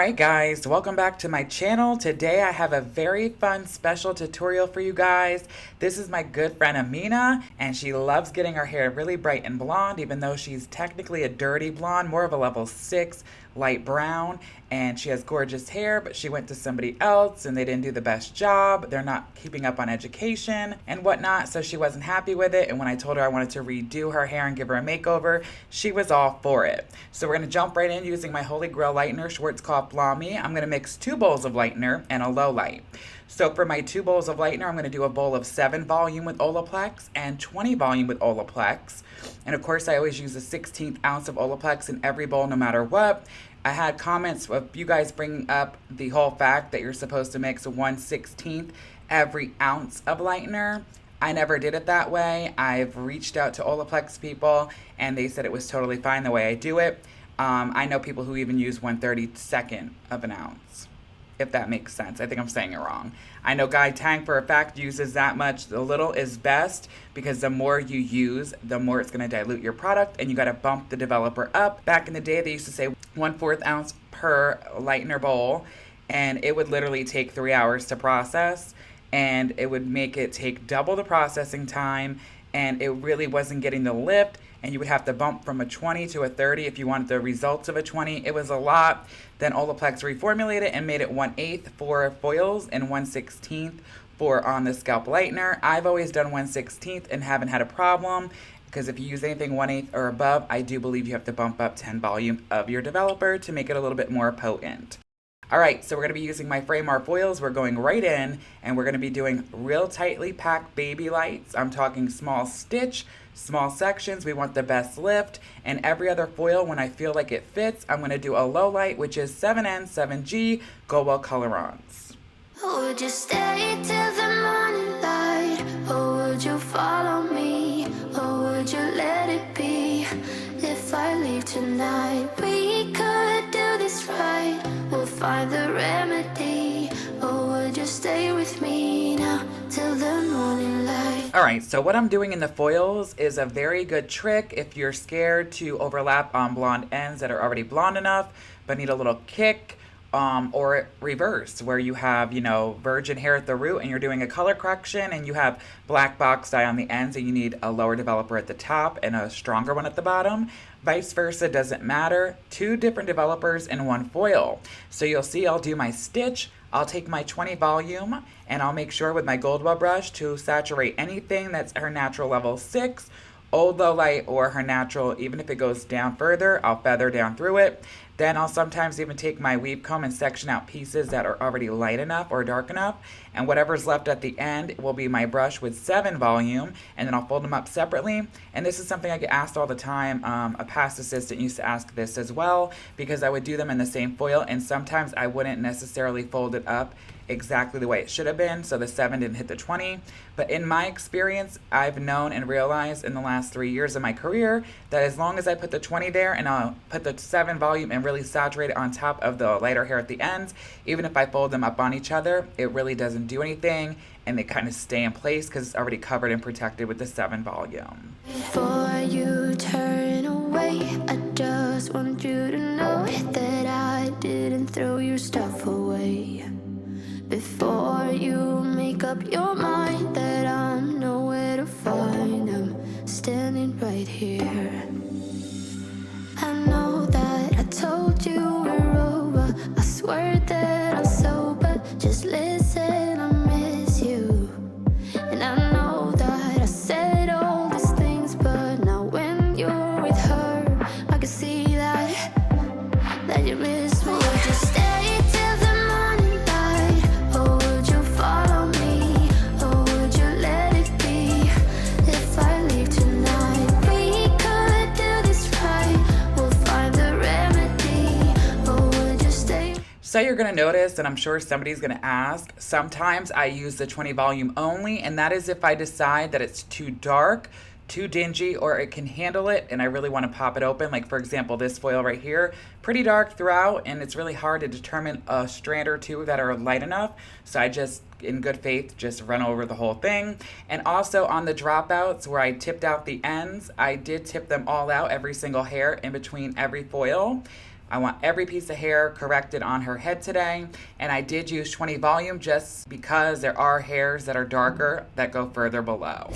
Alright guys, welcome back to my channel. Today I have a very fun special tutorial for you guys. This is my good friend Amina, and she loves getting her hair really bright and blonde, even though she's technically a dirty blonde, more of a level 6 light brown, and she has gorgeous hair, but she went to somebody else and they didn't do the best job. They're not keeping up on education and whatnot, so she wasn't happy with it. And when I told her I wanted to redo her hair and give her a makeover, she was all for it. So we're going to jump right in using my Holy Grail Lightener, Schwarzkopf Blami. I'm going to mix 2 bowls of Lightener and a Lowlight. So for my 2 bowls of Lightener, I'm going to do a bowl of 7 volume with Olaplex and 20 volume with Olaplex. And of course, I always use a 1/16 ounce of Olaplex in every bowl, no matter what. I had comments of you guys bringing up the whole fact that you're supposed to mix 1/16 every ounce of Lightener. I never did it that way. I've reached out to Olaplex people and they said it was totally fine the way I do it. I know people who even use 1/32 of an ounce, if that makes sense. I think I'm saying it wrong. I know Guy Tang for a fact uses that much. The little is best because the more you use, the more it's going to dilute your product, and you got to bump the developer up. Back in the day, they used to say 1/4 ounce per Lightener bowl, and it would literally take 3 hours to process, and it would make it take double the processing time, and it really wasn't getting the lift, and you would have to bump from a 20 to a 30 if you wanted the results of a 20. It was a lot. Then Olaplex reformulated and made it 1/8 for foils and 1/16 for on the scalp lightener. I've always done 1/16 and haven't had a problem, because if you use anything 1/8 or above, I do believe you have to bump up 10 volume of your developer to make it a little bit more potent. Alright, so we're going to be using my Framear foils. We're going right in, and we're going to be doing real tightly packed Babylights. I'm talking small stitch, small sections. We want the best lift. And every other foil, when I feel like it fits, I'm going to do a Lowlight, which is 7N, 7G, Goldwell Colorance. Would you stay till the morning light, or would you follow me, or would you let it be? If I leave tonight, we could do this right. We'll find the remedy, or would you stay with me now till the morning light? Alright, so what I'm doing in the foils is a very good trick if you're scared to overlap on blonde ends that are already blonde enough but need a little kick. Or reverse, where you have, virgin hair at the root and you're doing a color correction and you have black box dye on the ends and you need a lower developer at the top and a stronger one at the bottom. Vice versa, doesn't matter. 2 different developers in 1 foil. So you'll see I'll do my stitch. I'll take my 20 volume and I'll make sure with my Goldwell brush to saturate anything that's her natural level 6, old Lowlight, or her natural. Even if it goes down further, I'll feather down through it. Then I'll sometimes even take my weave comb and section out pieces that are already light enough or dark enough, and whatever's left at the end will be my brush with 7 volume, and then I'll fold them up separately. And this is something I get asked all the time. A past assistant used to ask this as well, because I would do them in the same foil, and sometimes I wouldn't necessarily fold it up exactly the way it should have been, so the 7 didn't hit the 20. But in my experience, I've known and realized in the last 3 years of my career that as long as I put the 20 there and I'll put the 7 volume and really saturate it on top of the lighter hair at the ends, even if I fold them up on each other, it really doesn't do anything, and they kind of stay in place because it's already covered and protected with the 7 volume. Before you turn away, I just want you to know that I didn't throw your stuff away. Before you make up your mind that I'm nowhere to find, I'm standing right here. I know that I told you we're over, I swear that I'm sober, just listen, I miss you. And I know that I said all these things, but now when you're with her, I can see that you miss me. Would you stay till the morning light, or would you follow me, or would you let it be? If I leave tonight, we could do this right. We'll find the remedy, or would you stay? So you're going to notice, and I'm sure somebody's going to ask, sometimes I use the 20 volume only, and that is if I decide that it's too dark, too dingy, or it can handle it and I really want to pop it open. Like for example, this foil right here, pretty dark throughout, and it's really hard to determine a strand or 2 that are light enough. So I just, in good faith, just run over the whole thing. And also on the dropouts where I tipped out the ends, I did tip them all out, every single hair in between every foil. I want every piece of hair corrected on her head today. And I did use 20 volume just because there are hairs that are darker that go further below.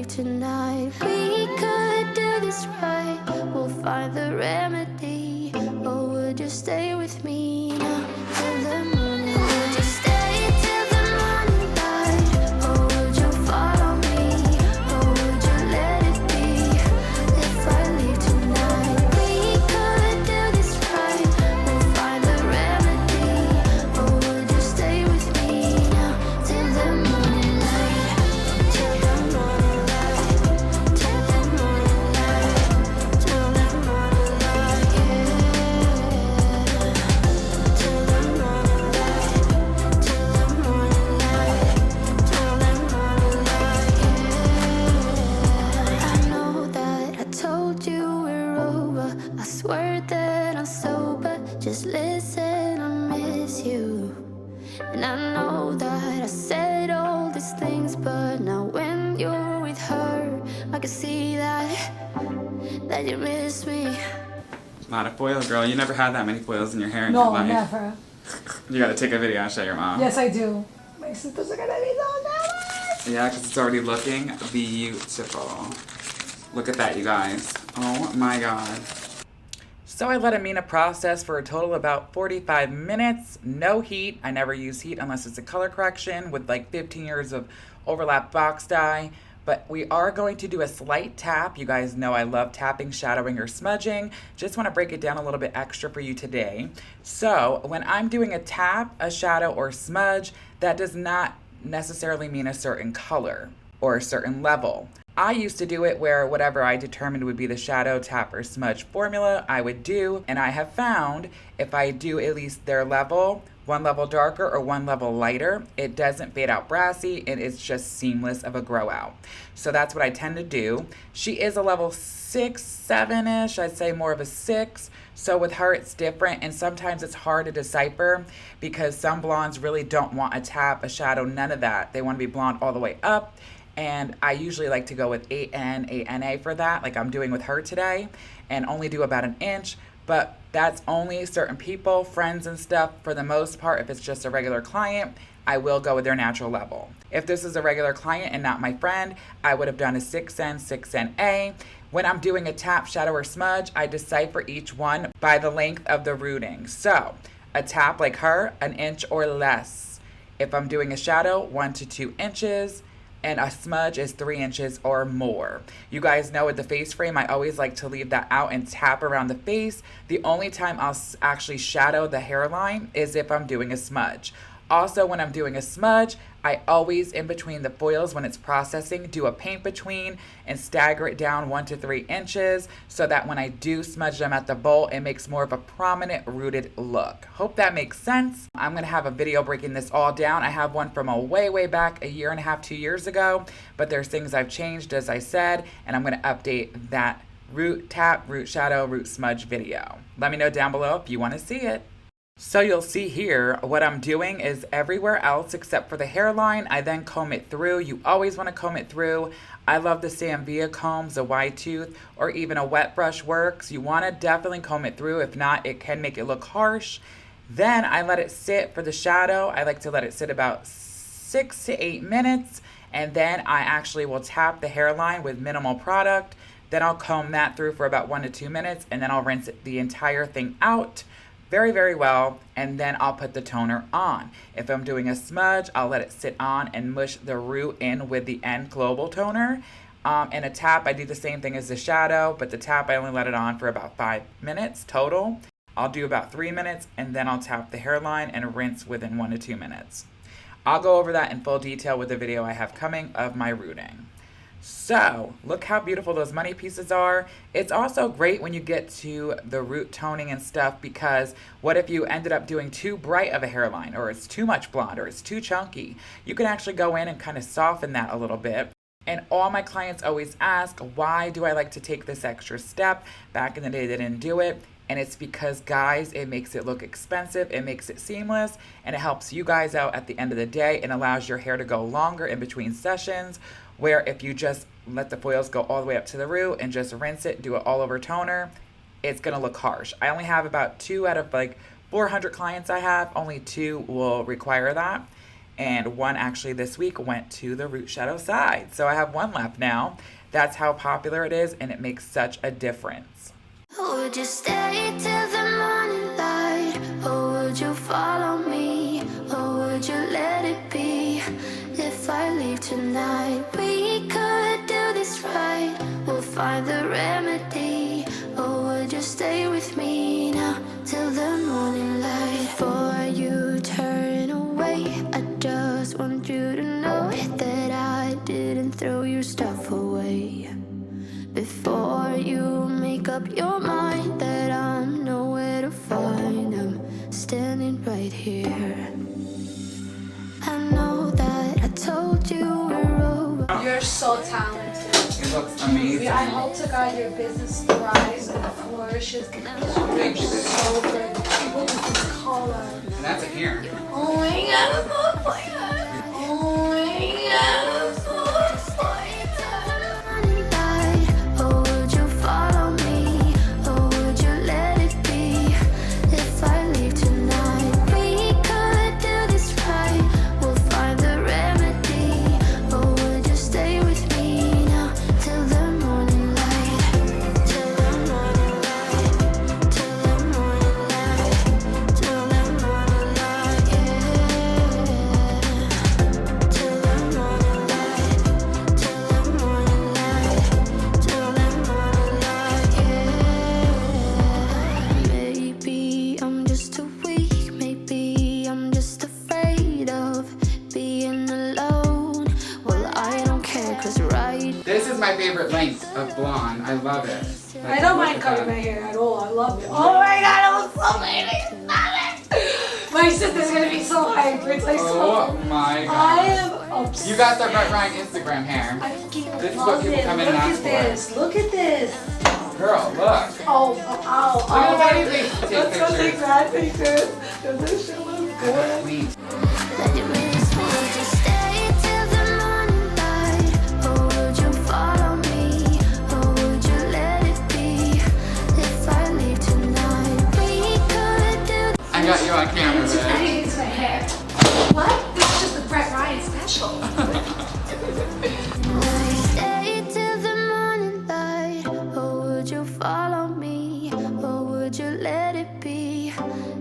Tonight we could do this right. We'll find the remedy. Or would you stay with me now till the morning? Would you stay till the morning light? Or would you follow me? Or would you let it be? If I leave tonight, we could do this right. We'll find the remedy. Or would you stay with me now till the morning light? Till the morning. Just listen, I miss you. And I know that I said all these things, but now when you're with her, I can see that you miss me. A lot of foil, girl. You never had that many foils in your hair in No, your life. never. You gotta take a video and show your mom. Yes, I do. My sisters are gonna be so jealous. Yeah, because it's already looking beautiful. Look at that, you guys. Oh my god. So I let Amina process for a total of about 45 minutes. No heat. I never use heat unless it's a color correction with like 15 years of overlap box dye. But we are going to do a slight tap. You guys know I love tapping, shadowing, or smudging. Just want to break it down a little bit extra for you today. So when I'm doing a tap, a shadow, or smudge, that does not necessarily mean a certain color or a certain level. I used to do it where whatever I determined would be the shadow, tap, or smudge formula I would do. And I have found if I do at least their level, one level darker or one level lighter, it doesn't fade out brassy and it's just seamless of a grow out. So that's what I tend to do. She is a level 6, 7-ish, I'd say more of a 6. So with her, it's different. And sometimes it's hard to decipher because some blondes really don't want a tap, a shadow, none of that. They want to be blonde all the way up. And I usually like to go with 8N, 8NA for that, like I'm doing with her today, and only do about an inch. But that's only certain people, friends and stuff. For the most part, if it's just a regular client, I will go with their natural level. If this is a regular client and not my friend, I would have done a 6N, 6NA. When I'm doing a tap, shadow, or smudge, I decipher each one by the length of the rooting. So a tap like her, an inch or less. If I'm doing a shadow, 1 to 2 inches. And a smudge is 3 inches or more. You guys know with the face frame, I always like to leave that out and tap around the face. The only time I'll actually shadow the hairline is if I'm doing a smudge. Also, when I'm doing a smudge, I always, in between the foils when it's processing, do a paint between and stagger it down 1 to 3 inches so that when I do smudge them at the bowl, it makes more of a prominent rooted look. Hope that makes sense. I'm gonna have a video breaking this all down. I have one from a way back, 1.5 years, 2 years ago, but there's things I've changed, as I said, and I'm gonna update that root tap, root shadow, root smudge video. Let me know down below if you wanna see it. So you'll see here, what I'm doing is everywhere else except for the hairline, I then comb it through. You always want to comb it through. I love the Samvia combs, a wide tooth, or even a wet brush works. You want to definitely comb it through. If not, it can make it look harsh. Then I let it sit for the shadow. I like to let it sit about 6 to 8 minutes. And then I actually will tap the hairline with minimal product. Then I'll comb that through for about 1 to 2 minutes. And then I'll rinse the entire thing out very, very well, and then I'll put the toner on. If I'm doing a smudge, I'll let it sit on and mush the root in with the N Global toner. And a tap, I do the same thing as the shadow, but the tap, I only let it on for about 5 minutes total. I'll do about 3 minutes, and then I'll tap the hairline and rinse within 1 to 2 minutes. I'll go over that in full detail with the video I have coming of my rooting. So, look how beautiful those money pieces are. It's also great when you get to the root toning and stuff, because what if you ended up doing too bright of a hairline, or it's too much blonde, or it's too chunky? You can actually go in and kind of soften that a little bit. And all my clients always ask, why do I like to take this extra step? Back in the day, they didn't do it. And it's because, guys, it makes it look expensive, it makes it seamless, and it helps you guys out at the end of the day and allows your hair to go longer in between sessions. Where if you just let the foils go all the way up to the root and just rinse it, do it all over toner, it's gonna look harsh. I only have about 2 out of like 400 clients I have, only 2 will require that. And 1 actually this week went to the root shadow side. So I have 1 left now. That's how popular it is, and it makes such a difference. Would you stay till the morning light? Or would you follow me? Or would you let it be? If I leave tonight, we could do this right. We'll find the remedy. Or would you stay with me now till the morning light? Before you turn away, I just want you to know that I didn't throw your stuff away. Before you make up your mind that I'm nowhere to find, I'm standing right here. I know that I told you we're over. You're so talented. It looks amazing. I hope to God your business thrives and flourishes. Thank you. So good. Look at this color. And that's it here. Oh my God, I'm so excited. Oh my God, I'm so excited. Or would you follow me? Or would you let it be? If I leave tonight, we could do this right. We'll find the remedy. Or would you stay with me now till the morning light? Till the morning light. Till the morning light. Till the morning light, yeah. Till the morning light. Till the morning light. Till the morning light, yeah. Maybe I'm just too weak. Maybe I'm just afraid of being alone. Well, I don't care, 'cause right. This is my favorite length of blonde. I love it. I don't mind cutting my hair at all. I love it. Oh my God, it looks so amazing. Stop it. My sister's gonna be so hyped. It's like Oh so. my I God. am obsessed. You got the Red Ryan Instagram hair. I fucking This is love what people it. come in and Look ask at for. this. Look at this. Girl, look. Oh, Look at the baby face to take Let's go take pictures. that picture. Does this shit look good? Queen. That you miss me. Would you stay till the morning light? Or would you follow me? Or would you let it be? If I leave tonight, we could do. I got you on camera, I man. need my hair. What? This is just the Brett Ryan special. Would you stay till the morning light? Or would you follow me? Or would you let it be?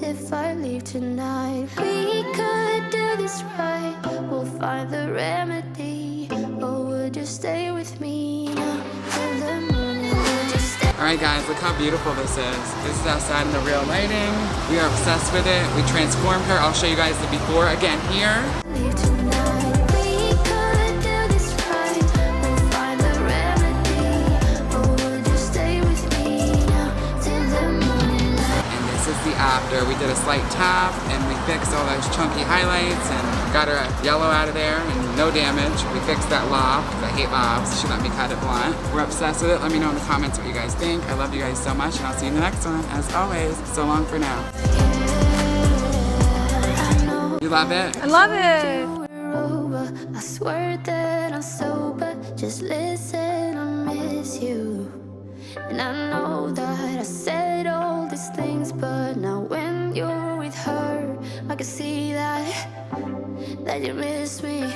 If I leave tonight, we could do this right. We'll find the remedy. Or would you stay with me now till the morning? Would you stay? Alright guys, look how beautiful this is. This is outside in the real lighting. We are obsessed with it. We transformed her. I'll show you guys the before again here. Leave tonight, we could do this right. We'll find the remedy. Or would you stay with me now till the morning light? And this is the after. We did a slight tap and we fixed all those chunky highlights and got her yellow out of there and no damage. We fixed that lob, because I hate lobs. She let me cut it blunt. We're obsessed with it. Let me know in the comments what you guys think. I love you guys so much, and I'll see you in the next one. As always, so long for now. Yeah. love it. I love it. We're over. I swear that I'm sober. Just listen, I miss you. And I know that I said all these things, but now when you're with her, I can see that you miss me.